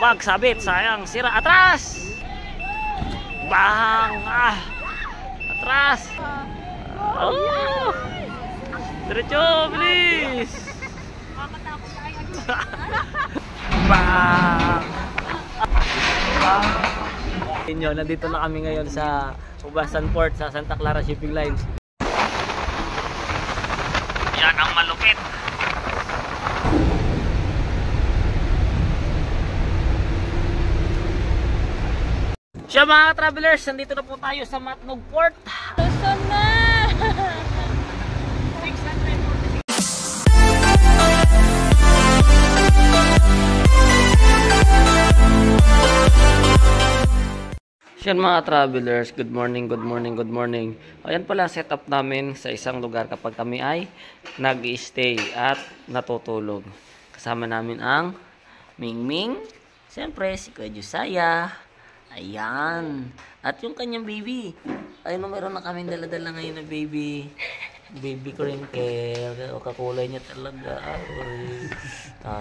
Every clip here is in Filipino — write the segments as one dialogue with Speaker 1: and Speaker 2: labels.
Speaker 1: Wag sabit, sayang, sira. Atras! Bang! Atras! Oh! Diretso, bilis! Bang! Bang! Nandito na kami ngayon sa Ubasan Port sa Santa Clara Shipping Lines. Yan ang malupit. Siya mga travelers, nandito na po tayo sa Matnog Port.
Speaker 2: Luzon na!
Speaker 1: Siya mga travelers, good morning, good morning, good morning. Ayan pala setup namin sa isang lugar kapag kami ay nag-stay at natutulog. Kasama namin ang Mingming, siyempre si Kuya Josiah. Ayan. At yung kanyang baby. Ayun, meron na kaming dala-dala ngayon na baby. Baby crinkle. O kakulay niya talaga.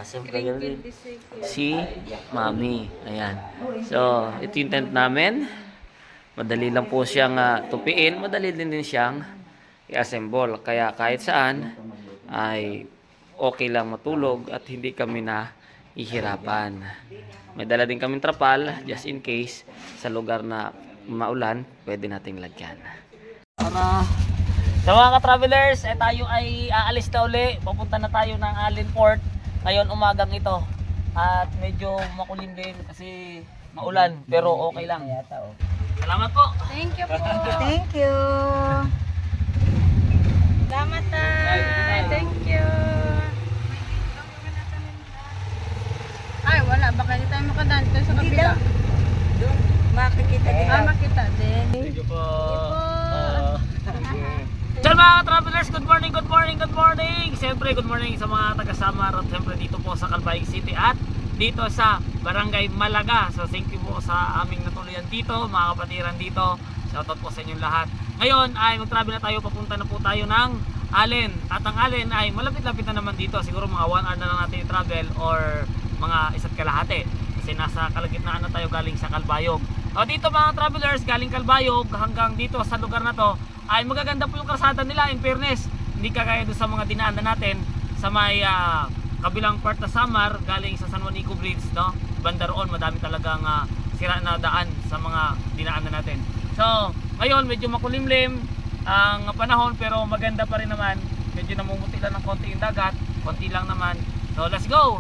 Speaker 1: Siyempre ganun si Mami. Ayan. So, ito yung tent namin. Madali lang po siyang tupiin. Madali din siyang i-assemble. Kaya kahit saan ay okay lang matulog at hindi kami na ihirapan. May dala din kaming trapal just in case sa lugar na maulan, pwede nating lagyan. Para sa mga ka-travelers, tayo ay aalis na uli. Papunta na tayo ng Allen Port ngayon umagang ito. At medyo makulim din kasi maulan, pero okay lang. Salamat po.
Speaker 2: Thank you po.
Speaker 3: Thank you.
Speaker 2: Salamat na. Thank you. Ay, wala. Baka hindi tayo makadaan doon sa kabila.
Speaker 3: Doon, makikita din.
Speaker 2: Makita din.
Speaker 1: Thank you po. So mga travelers, good morning, good morning, good morning. Siyempre, good morning sa mga taga-Samar at siyempre dito po sa Calbayog City at dito sa Barangay Malaga. So thank you po sa aming natuluyan dito, mga kapatiran dito. Shoutout po sa inyong lahat. Ngayon ay mag-travel na tayo, papunta na po tayo ng Allen. At ang Allen ay malapit-lapit na naman dito. Siguro mga 1 hour na lang natin i-travel or mga 1.5 kalahati kasi nasa kalagitnaan na tayo galing sa Calbayog. O dito mga travelers, galing Calbayog hanggang dito sa lugar na to ay magaganda po yung kalsada nila, in fairness. Hindi kagaya doon sa mga dinaanan natin sa may kabilang part na Samar galing sa San Juanico Bridge, no? Banda roon, madami talagang sira na daan sa mga dinaanan natin. So ngayon medyo makulimlim ang panahon pero maganda pa rin naman. Medyo namumuti lang ng konti yung dagat, konti lang naman. So let's go!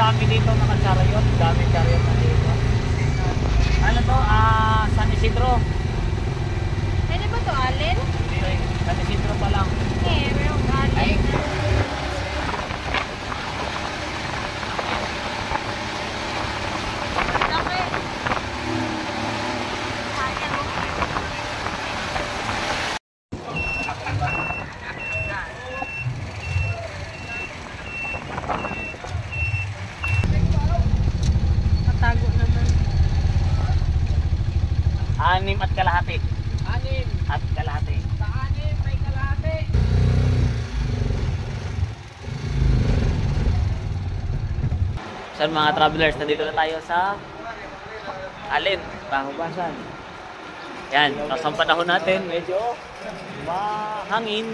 Speaker 1: dami dito naka-chariot. Dami chariot na dito. Ano to? San Isidro.
Speaker 2: Pwede ba to, Alin?
Speaker 1: Hindi, San Isidro pa lang.
Speaker 2: Eh, merong Alin. Laki. Sayang. Matago naman.
Speaker 1: 6 at kalahati.
Speaker 4: 6
Speaker 1: At kalahati.
Speaker 4: sa 6 may kalahati.
Speaker 1: So mga travelers, nandito na tayo sa Alin, Bahubasan. Yan, tapos ang panahon natin, medyo mahangin,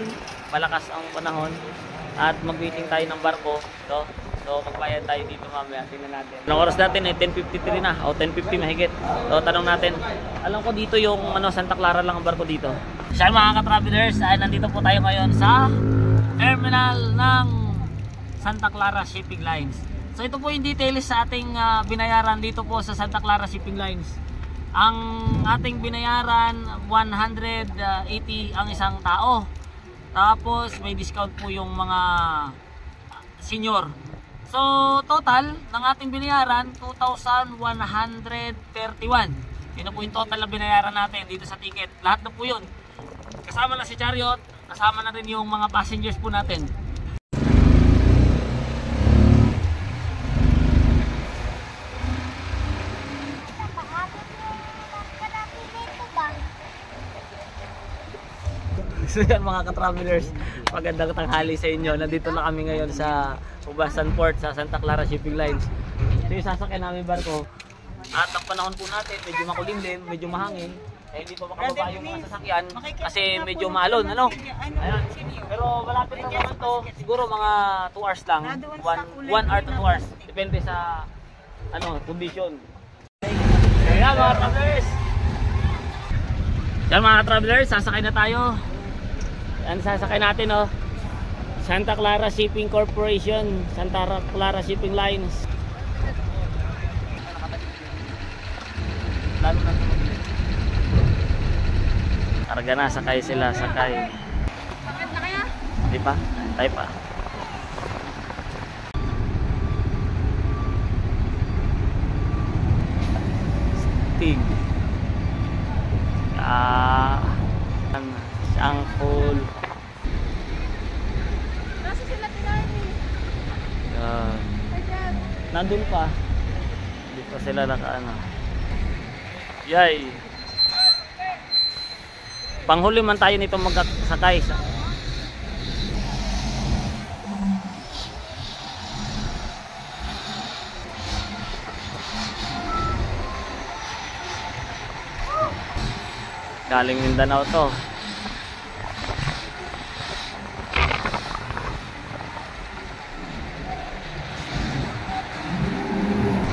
Speaker 1: malakas ang panahon. At mag-waiting tayo ng barko. So magbayad tayo dito mamaya, tingnan natin. Anong oras natin eh, 10:53 na, o 10:50 mahigit. So tanong natin, alam ko dito yung Santa Clara lang ang barko dito. Siya mga ka-travelers, ay nandito po tayo ngayon sa terminal ng Santa Clara Shipping Lines. So ito po yung details sa ating binayaran dito po sa Santa Clara Shipping Lines. Ang ating binayaran 180 ang isang tao. Tapos may discount po yung mga senior. So total ng ating binayaran 2,131. Yun na po yung total na binayaran natin dito sa ticket. Lahat na po yun. Kasama na si chariot, kasama na rin yung mga passengers po natin. So yan mga ka-travelers, magandang tanghali sa inyo. Nandito na kami ngayon sa Ubasan Port sa Santa Clara Shipping Lines. So yung sasakyan namin barko. At ang panahon po natin, medyo makulimlim, medyo mahangin. Eh hindi pa makababa yung mga sasakyan kasi medyo maalon, ano? Ayan. Pero malapit na naman to, siguro mga 2 hours lang. 1 hour to 2 hours. Depende sa condition. Ayan mga travelers. Yan mga travelers, sasakay na tayo. Yan sasakay natin Santa Clara Shipping Corporation, Santa Clara Shipping Lines. Lalo na karga na, sakay sila, sakay.
Speaker 2: Bakit na kaya?
Speaker 1: Di pa? Tayo pa. Stig. Sangkol.
Speaker 2: Nasa sila tinari.
Speaker 1: Nandun pa. Hindi pa sila nakaano. Yay. Panghuli man tayo nito magkasakay. Galing Mindanao to.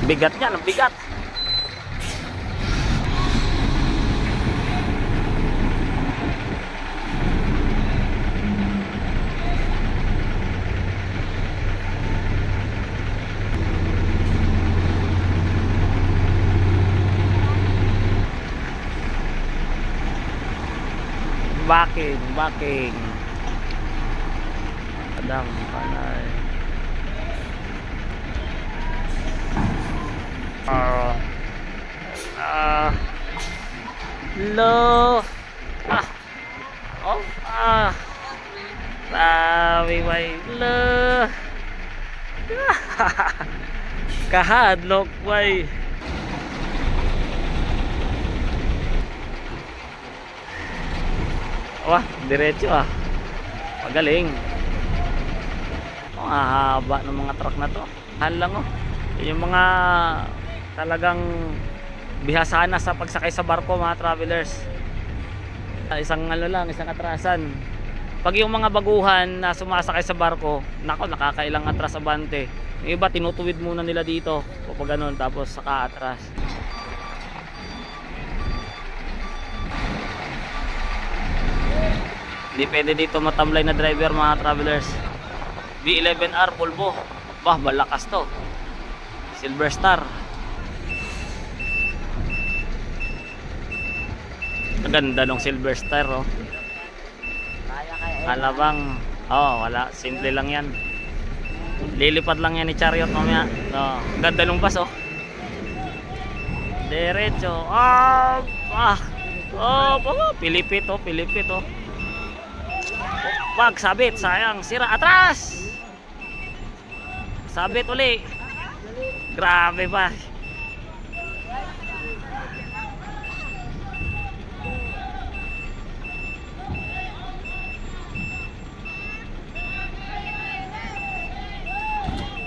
Speaker 1: Bigat yan, ang bigat. Backing. Padang panay. Low. Way low. Kahadlok way. Wah, diretso Magaling. Ang haba ng mga truck na to. Lang yung mga talagang bihasahan na sa pagsakay sa barko mga travelers. Isang isang atrasan. Pag yung mga baguhan na sumasakay sa barko, nako nakakailang atras abante. Yung iba tinutuwid muna nila dito, kapag ganun, tapos saka atras. Hindi pwede dito matamlay na driver mga travelers. B11R Volvo. Bah, malakas to. Silver Star. Ang ganda ng Silver Star, oh. Alabang, oh, wala, simple lang yan. Lilipad lang yan ni Chariot mamaya. Oh, ganda ng bus, oh. Diretso. Pilipit, oh, pilipit, oh. Wag, sabit, sayang, sira, atras. Sabit uli. Grabe ba?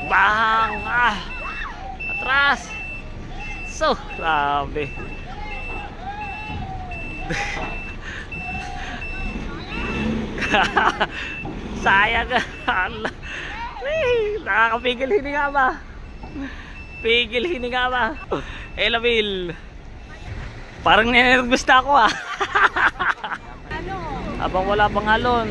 Speaker 1: Bang! Atras! So, grabe. Sayang. Nakakapigil hininga ba? Pigil hininga ba? Elabil. Parang ninervous na ako ah.
Speaker 2: Ano?
Speaker 1: Abang wala pang alon.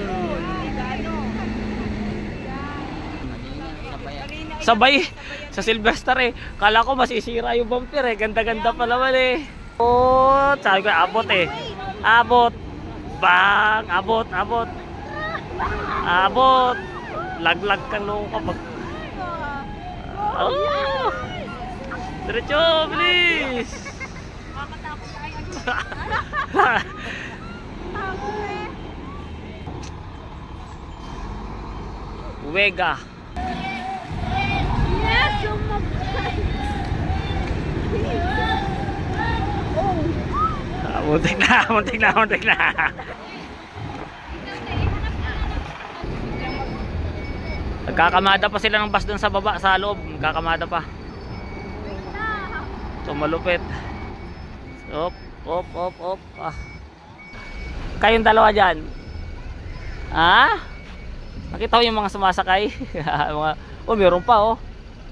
Speaker 1: Sabay sa Silver Star eh. Kala ko masisira yung bumper eh. Ganda-ganda pa naman eh. Oh, sabi ko abot eh. Abot. Bang! Abot, abot. Abot. Laglag ka nung kapag. Oh! Diretso, bilis!
Speaker 2: Makatakot tayo.
Speaker 1: Wega.
Speaker 2: Yes, sumabay.
Speaker 1: Muntik na, muntik na, muntik na. Nagkakamada pa sila ng bus dun sa baba, sa loob. Nagkakamada pa. Ito malupit. Op, op, op, op. Kayong dalawa dyan. Ha? Nakita ko yung mga sumasakay. Oh, meron pa oh.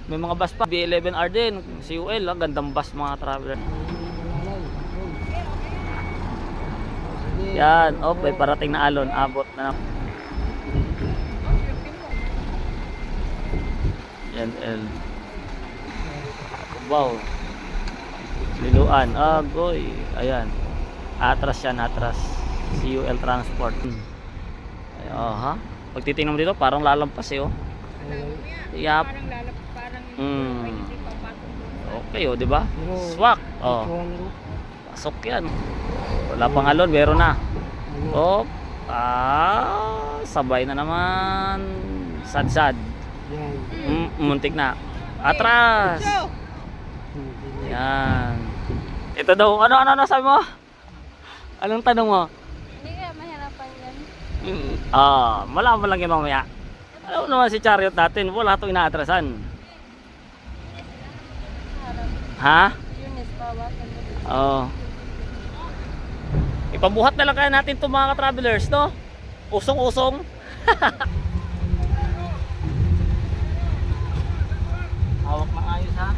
Speaker 1: May mga bus pa. B11R din. CUL, gandang bus mga traveler. Yan, oh, may parating na alon. Abot na. NL. Wow. Liluan. Agoy. Ayan. Atras yan, atras. CUL Transport. Ay, oh, ha? Pag titingnan mo dito, parang lalampas eh, oh. Yap.
Speaker 2: Parang lalapit, parang
Speaker 1: hindi papatong. Okay, oh, di ba? Swak. Oh. Pasok yan. Wala pang alon, meron na. Oh. Sabay na naman. Sad-sad. Muntik na. Atras. Yan. Ito daw. Ano sabi mo? Anong tanong mo?
Speaker 2: Hindi kaya mahirapan yan.
Speaker 1: Malaman lang yun mamaya. Alam mo naman si Chariot natin, wala itong inaatrasan. Ha?
Speaker 2: Yunis, bawasan mo.
Speaker 1: Oo. Ipabuhat na lang kaya natin itong mga ka-travelers, no? Usong-usong. Hawak maayos ha.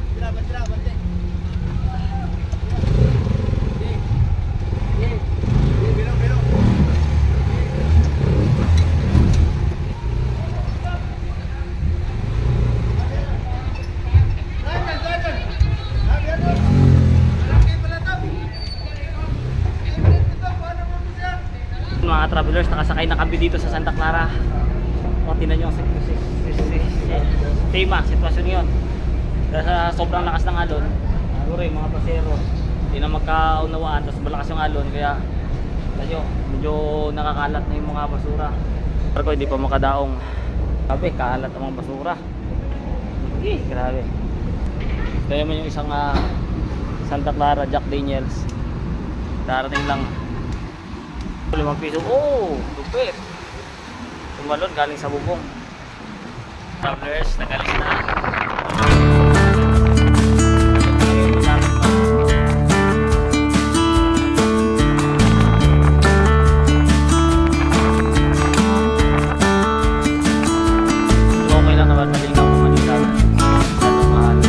Speaker 1: Mga travelers, nakasakay na kami dito sa Santa Clara. O, tingnan nyo ang tema, sitwasyon yun. Dahil sa sobrang lakas ng alon, mga pasero, hindi na magkaunawaan, tapos malakas yung alon, kaya medyo nakakalat na yung mga basura. Pero hindi pa makadaong. Grabe, kalat ang mga basura. Grabe. Kaya man yung isang Santa Clara Jack Daniels, darating lang 5 piso. Oh, lupit. Tumalon galing sa bubong. Travelers, nagalis na. Okay lang naman, malinaw naman yung dagat. Ganun mahal.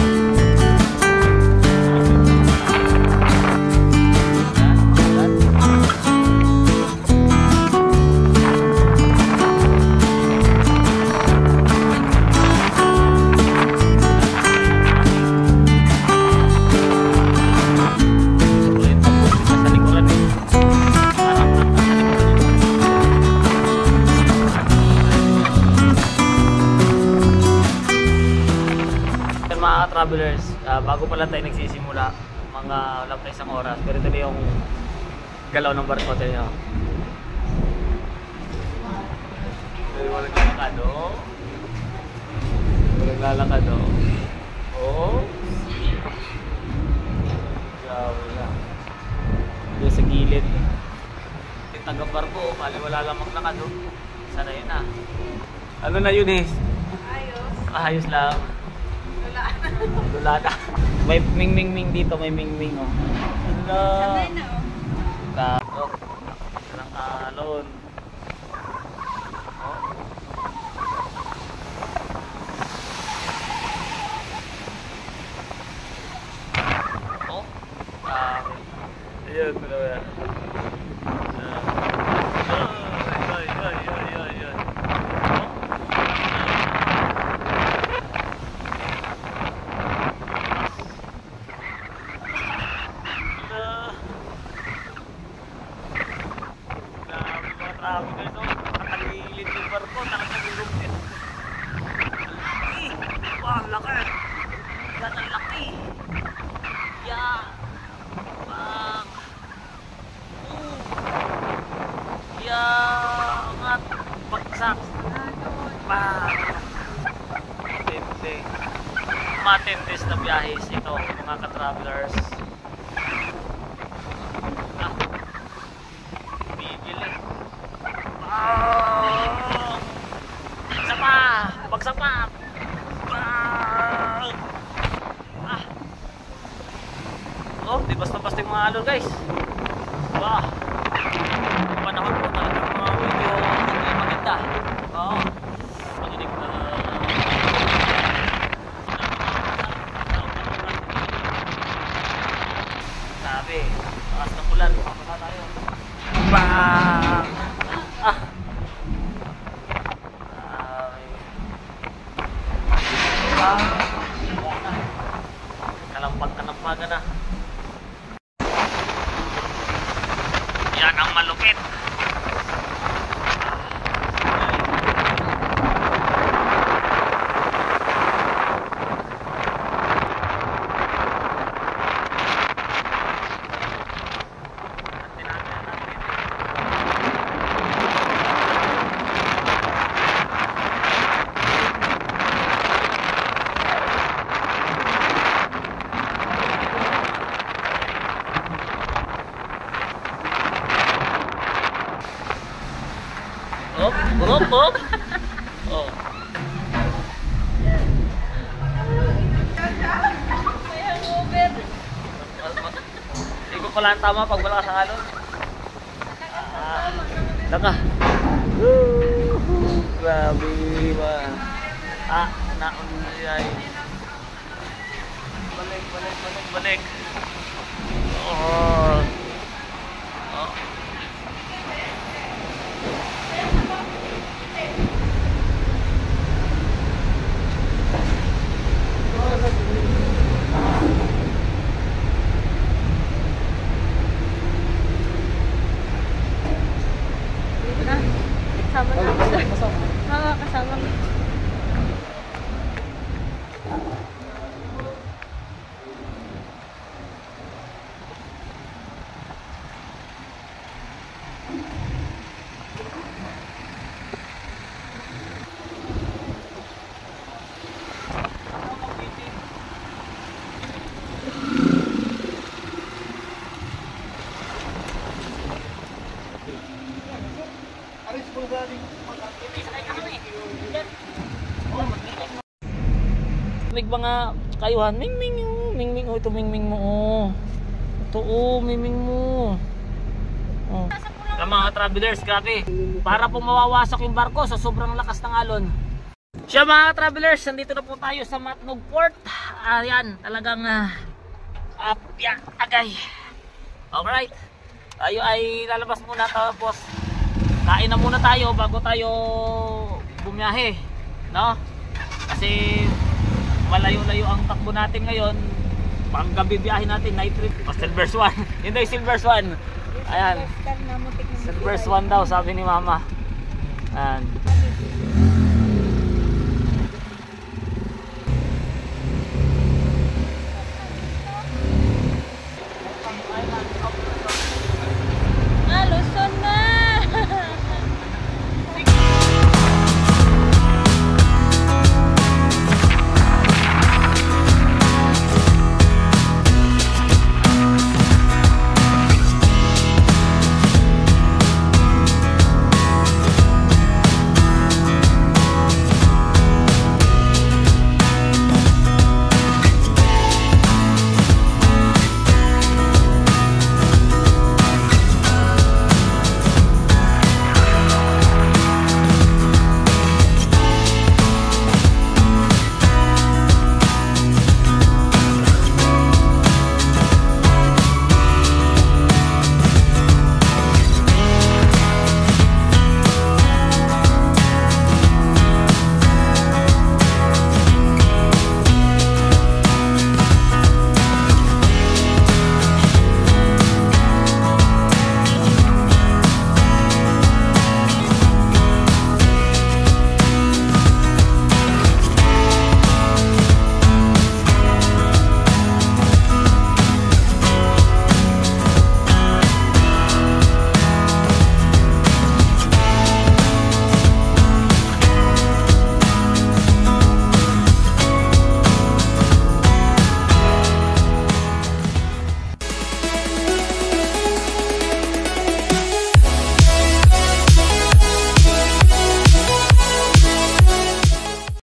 Speaker 1: mga travelers, bago pa lang tayo nagsisimula, mga wala pa isang oras, pero ito na yung galaw ng barko tayo. Walang lalakad, oh. Walang lalakad, oh. Oh. Grabe na. Diyan sa gilid. Yung taga-barko, kali wala lamang lakad, oh. Sana yun, ah. Ano na yun, eh?
Speaker 2: Ayos.
Speaker 1: Ayos lang.
Speaker 2: Wala.
Speaker 1: Wala na. May ming-ming-ming dito, may ming-ming, oh. Ano?
Speaker 2: Sabay na, oh.
Speaker 1: Tapos, ng alon. Oh. Oh. Ayun, ito na yan. Ay. Grabe guys, oh. Nakatagilid yung barko, nakatagilid din. Laki! Wow, laki! Yan ang laki! Yan! Bang! Yan! At bagsak! Bang! Matindi. Matindis na biyahis ito, mga ka-travelers. Bibili. Bagsak pa! Oh, di basta-basta yung mga alon guys. Wow! Yung panahon po talagang mga video hindi maganda. Oo. Maginig na. Sabi, takas ng ulan. Makapasa tayo. Bang! Kalampag-kalampagan na. Yan ang malupit. Hop. Oh. Ikot pala ang tama pag wala ka sa alon. Laka. Grabe ba. Naunay. Balik. Oh.
Speaker 2: Kasama na. Oo, kasama. May mga kayuhan, ming oh, ito ming mo oh. Ito oh, ming mo. Oh. Ang mga travelers, grabe. Para po mawawasak yung barko sa sobrang lakas ng alon. Siya mga travelers, nandito na po tayo sa Matnog Port. Ayan, talagang agay. Alright. Tayo ay lalabas muna tapos kain na muna tayo bago tayo bumiyahe, no? Kasi malayo-layo ang takbo natin ngayon. Panggabi biyahe natin, night trip. Silver Swan. Hindi, Silver Swan. Ayan. Silver Swan daw, sabi ni Mama. Ayan.